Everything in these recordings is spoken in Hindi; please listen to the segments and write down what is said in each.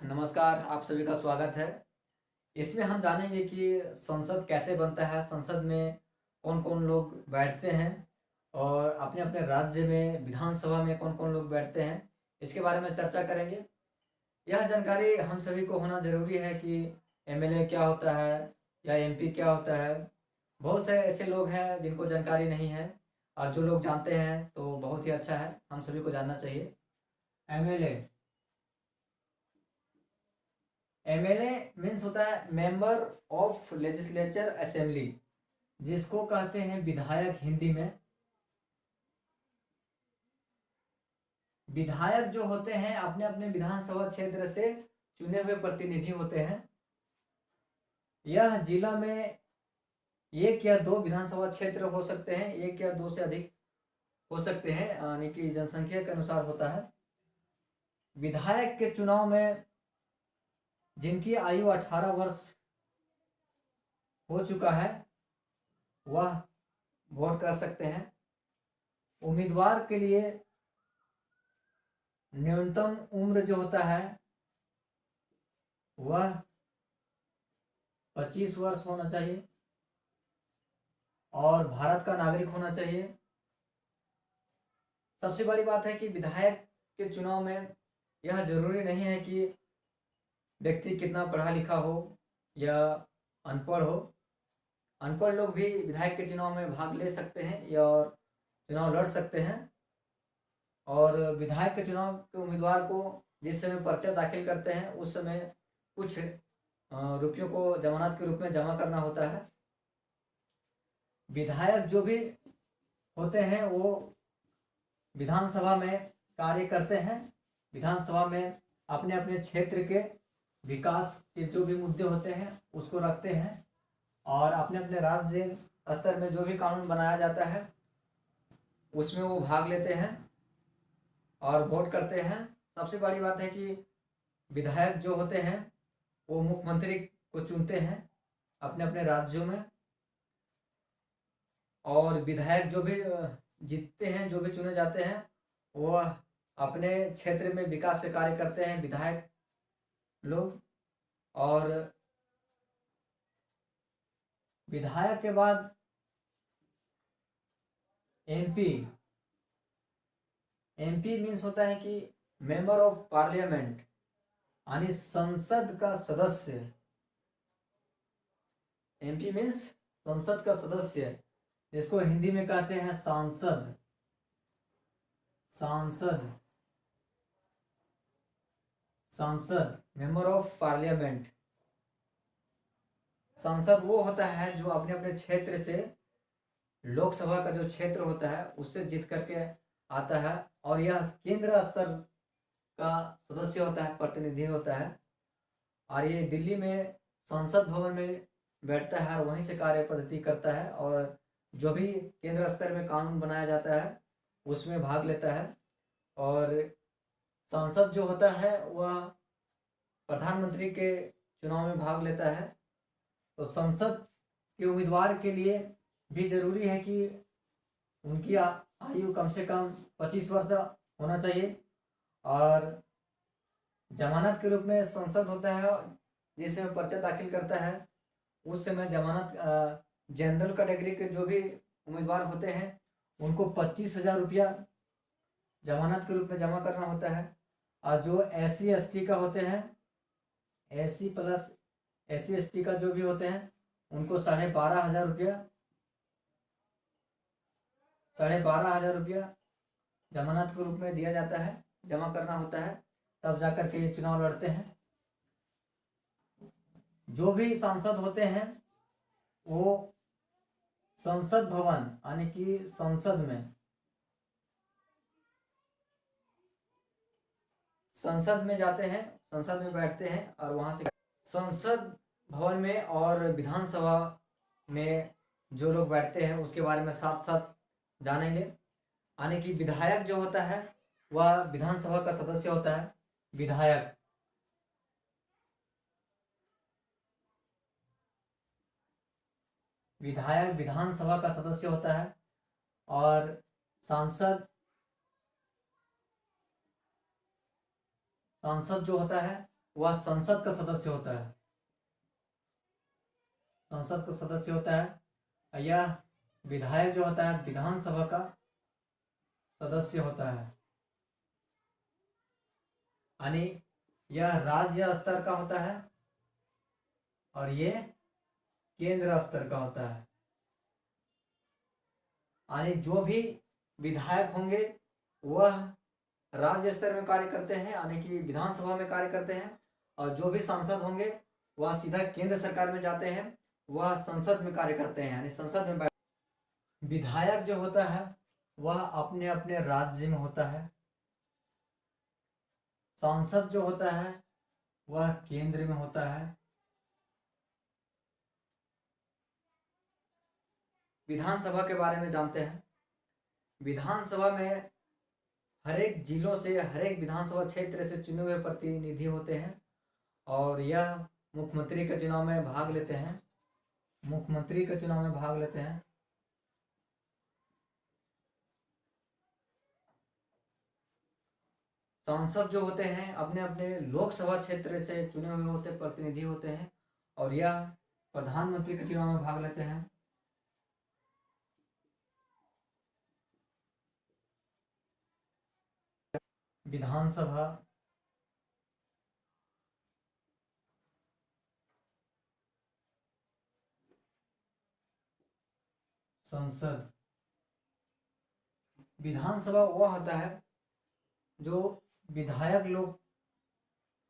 नमस्कार, आप सभी का स्वागत है। इसमें हम जानेंगे कि संसद कैसे बनता है, संसद में कौन-कौन लोग बैठते हैं और अपने-अपने राज्य में विधानसभा में कौन-कौन लोग बैठते हैं, इसके बारे में चर्चा करेंगे। यह जानकारी हम सभी को होना ज़रूरी है कि एमएलए क्या होता है या एमपी क्या होता है। बहुत से ऐसे लोग हैं जिनको जानकारी नहीं है और जो लोग जानते हैं तो बहुत ही अच्छा है, हम सभी को जानना चाहिए। एमएलए एमएलए मीन्स होता है मेंबर ऑफ लेजिस्लेचर असेंबली, जिसको कहते हैं विधायक हिंदी में। विधायक जो होते हैं अपने अपने विधानसभा क्षेत्र से चुने हुए प्रतिनिधि होते हैं। यह जिला में एक या दो विधानसभा क्षेत्र हो सकते हैं, एक या दो से अधिक हो सकते हैं, यानी कि जनसंख्या के अनुसार होता है। विधायक के चुनाव में जिनकी आयु 18 वर्ष हो चुका है वह वोट कर सकते हैं। उम्मीदवार के लिए न्यूनतम उम्र जो होता है वह 25 वर्ष होना चाहिए और भारत का नागरिक होना चाहिए। सबसे बड़ी बात है कि विधायक के चुनाव में यह जरूरी नहीं है कि व्यक्ति कितना पढ़ा लिखा हो या अनपढ़ हो। अनपढ़ लोग भी विधायक के चुनाव में भाग ले सकते हैं या और चुनाव लड़ सकते हैं। और विधायक के चुनाव के उम्मीदवार को जिस समय पर्चा दाखिल करते हैं उस समय कुछ रुपयों को जमानत के रूप में जमा करना होता है। विधायक जो भी होते हैं वो विधानसभा में कार्य करते हैं। विधानसभा में अपने अपने क्षेत्र के विकास के जो भी मुद्दे होते हैं उसको रखते हैं और अपने अपने राज्य स्तर में जो भी कानून बनाया जाता है उसमें वो भाग लेते हैं और वोट करते हैं। सबसे बड़ी बात है कि विधायक जो होते हैं वो मुख्यमंत्री को चुनते हैं अपने अपने राज्यों में। और विधायक जो भी जीतते हैं, जो भी चुने जाते हैं, वह अपने क्षेत्र में विकास से कार्य करते हैं विधायक लोग। और विधायक के बाद एमपी मीन्स होता है कि मेंबर ऑफ पार्लियामेंट, यानी संसद का सदस्य। एमपी मीन्स संसद का सदस्य, जिसको हिंदी में कहते हैं सांसद। सांसद मेंबर ऑफ पार्लियामेंट। सांसद वो होता है जो अपने अपने क्षेत्र से, लोकसभा का जो क्षेत्र होता है उससे जीत करके आता है और यह केंद्र स्तर का सदस्य होता है, प्रतिनिधि होता है। और ये दिल्ली में संसद भवन में बैठता है और वहीं से कार्य पद्धति करता है और जो भी केंद्र स्तर में कानून बनाया जाता है उसमें भाग लेता है। और सांसद जो होता है वह प्रधानमंत्री के चुनाव में भाग लेता है। तो संसद के उम्मीदवार के लिए भी जरूरी है कि उनकी आयु कम से कम 25 वर्ष होना चाहिए। और जमानत के रूप में संसद होता है जिस समय पर्चा दाखिल करता है उस समय जमानत जनरल कैटेगरी के जो भी उम्मीदवार होते हैं उनको 25,000 रुपया जमानत के रूप में जमा करना होता है। और जो SC ST का होते हैं, SC+SC ST का जो भी होते हैं उनको 12,500 रुपया जमानत के रूप में दिया जाता है, जमा करना होता है, तब जाकर के ये चुनाव लड़ते हैं। जो भी सांसद होते हैं वो संसद भवन यानी कि संसद में जाते हैं, संसद में बैठते हैं और वहां से संसद भवन में और विधानसभा में जो लोग बैठते हैं उसके बारे में साथ साथ जानेंगे। यानी कि विधायक जो होता है वह विधानसभा का सदस्य होता है। विधायक विधानसभा का सदस्य होता है और सांसद जो होता है वह संसद का सदस्य होता है। संसद का सदस्य होता है। यह विधायक जो होता है विधानसभा का सदस्य होता है। यानी यह राज्य स्तर का होता है और ये केंद्र स्तर का होता है। यानी जो भी विधायक होंगे वह राज्य स्तर में कार्य करते हैं, यानी कि विधानसभा में कार्य करते हैं, और जो भी सांसद होंगे वह सीधा केंद्र सरकार में जाते हैं, वह संसद में कार्य करते हैं, यानी संसद में। विधायक जो होता है वह अपने अपने राज्य में होता है। सांसद जो होता है वह केंद्र में होता है। विधानसभा के बारे में जानते हैं। विधानसभा में हर एक जिलों से, हर एक विधानसभा क्षेत्र से चुने हुए प्रतिनिधि होते हैं और यह मुख्यमंत्री के चुनाव में भाग लेते हैं। मुख्यमंत्री के चुनाव में भाग लेते हैं। सांसद जो होते हैं अपने अपने लोकसभा क्षेत्र से चुने हुए होते प्रतिनिधि होते हैं और यह प्रधानमंत्री के चुनाव में भाग लेते हैं। विधानसभा, संसद। विधानसभा वह होता है जो विधायक लोग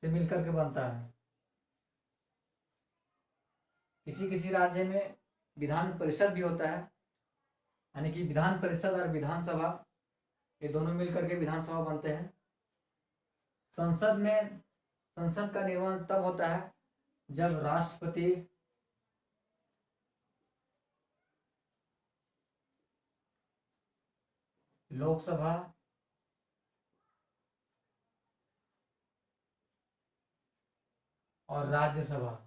से मिलकर के बनता है। किसी किसी राज्य में विधान परिषद भी होता है, यानी कि विधान परिषद और विधानसभा ये दोनों मिलकर के विधानसभा बनते हैं। संसद में, संसद का निर्माण तब होता है जब राष्ट्रपति लोकसभा और राज्यसभा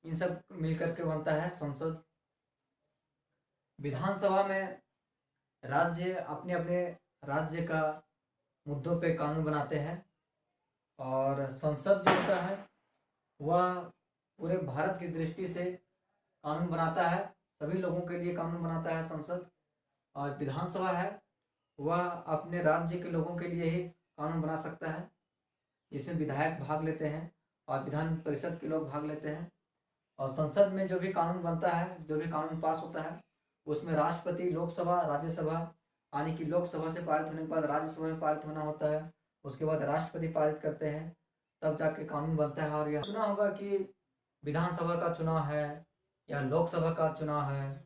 इन सब मिलकर के बनता है संसद। विधानसभा में राज्य अपने अपने राज्य का मुद्दों पे कानून बनाते हैं और संसद जो होता है वह पूरे भारत की दृष्टि से कानून बनाता है, सभी लोगों के लिए कानून बनाता है संसद। और विधानसभा है वह अपने राज्य के लोगों के लिए ही कानून बना सकता है, जिसमें विधायक भाग लेते हैं और विधान परिषद के लोग भाग लेते हैं। और संसद में जो भी कानून बनता है, जो भी कानून पास होता है, उसमें राष्ट्रपति, लोकसभा, राज्यसभा, यानी कि लोकसभा से पारित होने के बाद राज्यसभा में पारित होना होता है, उसके बाद राष्ट्रपति पारित करते हैं, तब जाके कानून बनता है। और यह सुना होगा कि विधानसभा का चुनाव है या लोकसभा का चुनाव है,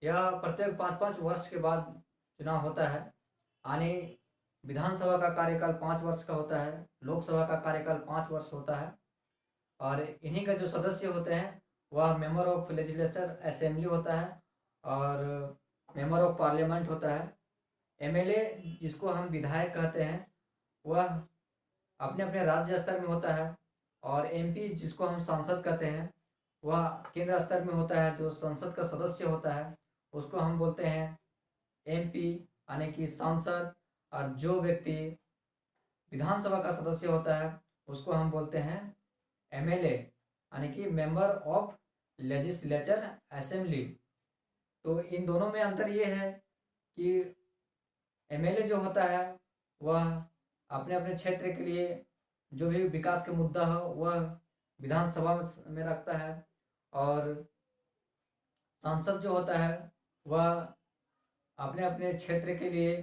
यह प्रत्येक 5-5 वर्ष के बाद चुनाव होता है। यानी विधानसभा का कार्यकाल 5 वर्ष का होता है, लोकसभा का कार्यकाल 5 वर्ष होता है। और इन्हीं का जो सदस्य होते हैं वह मेंबर ऑफ लेजिस्लेचर असेंबली होता है और मेंबर ऑफ पार्लियामेंट होता है। एमएलए जिसको हम विधायक कहते हैं वह अपने अपने राज्य स्तर में होता है और एमपी जिसको हम सांसद कहते हैं वह केंद्र स्तर में होता है। जो संसद का सदस्य होता है उसको हम बोलते हैं एमपी, यानी कि सांसद। और जो व्यक्ति विधानसभा का सदस्य होता है उसको हम बोलते हैं एमएलए, यानी कि मेंबर ऑफ लेजिस्लेचर असेंबली। तो इन दोनों में अंतर ये है कि एमएलए जो होता है वह अपने अपने क्षेत्र के लिए जो भी विकास का मुद्दा हो वह विधानसभा में रखता है और सांसद जो होता है वह अपने अपने क्षेत्र के लिए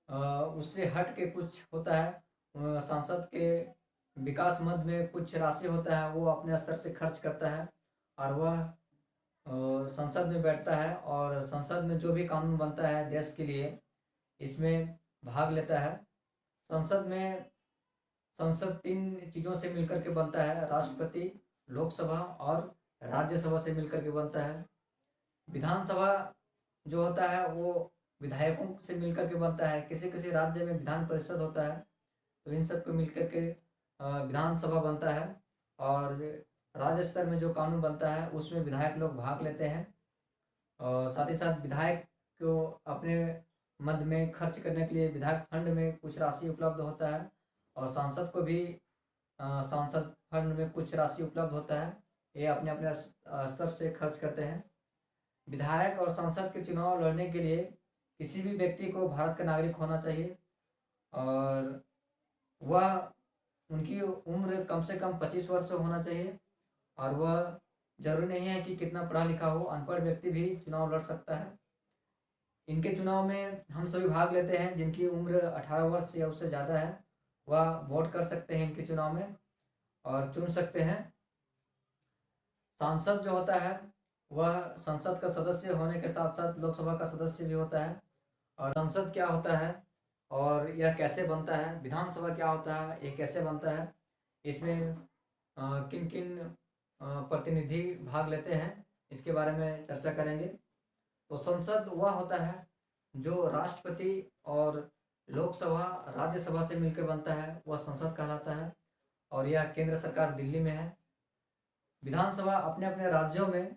उससे हट के कुछ होता है, सांसद के विकास मद में कुछ राशि होता है वो अपने स्तर से खर्च करता है और वह संसद में बैठता है और संसद में जो भी कानून बनता है देश के लिए इसमें भाग लेता है। संसद में, संसद 3 चीज़ों से मिलकर के बनता है, राष्ट्रपति, लोकसभा और राज्यसभा से मिलकर के बनता है। विधानसभा जो होता है वो विधायकों से मिलकर के बनता है। किसी किसी राज्य में विधान परिषद होता है, तो इन सब को मिलकर के विधानसभा बनता है और राज्य स्तर में जो कानून बनता है उसमें विधायक लोग भाग लेते हैं। और साथ ही साथ विधायक को अपने मद में खर्च करने के लिए विधायक फंड में कुछ राशि उपलब्ध होता है, और सांसद को भी सांसद फंड में कुछ राशि उपलब्ध होता है। ये अपने अपने स्तर से खर्च करते हैं। विधायक और सांसद के चुनाव लड़ने के लिए किसी भी व्यक्ति को भारत का नागरिक होना चाहिए, और वह उनकी उम्र कम से कम 25 वर्ष होना चाहिए, और वह जरूरी नहीं है कि कितना पढ़ा लिखा हो, अनपढ़ व्यक्ति भी चुनाव लड़ सकता है। इनके चुनाव में हम सभी भाग लेते हैं। जिनकी उम्र 18 वर्ष या उससे ज़्यादा है वह वोट कर सकते हैं इनके चुनाव में और चुन सकते हैं। सांसद जो होता है वह संसद का सदस्य होने के साथ साथ लोकसभा का सदस्य भी होता है। और संसद क्या होता है और यह कैसे बनता है, विधानसभा क्या होता है, ये कैसे बनता है, इसमें किन किन प्रतिनिधि भाग लेते हैं, इसके बारे में चर्चा करेंगे। तो संसद वह होता है जो राष्ट्रपति और लोकसभा राज्यसभा से मिलकर बनता है, वह संसद कहलाता है, और यह केंद्र सरकार दिल्ली में है। विधानसभा अपने अपने राज्यों में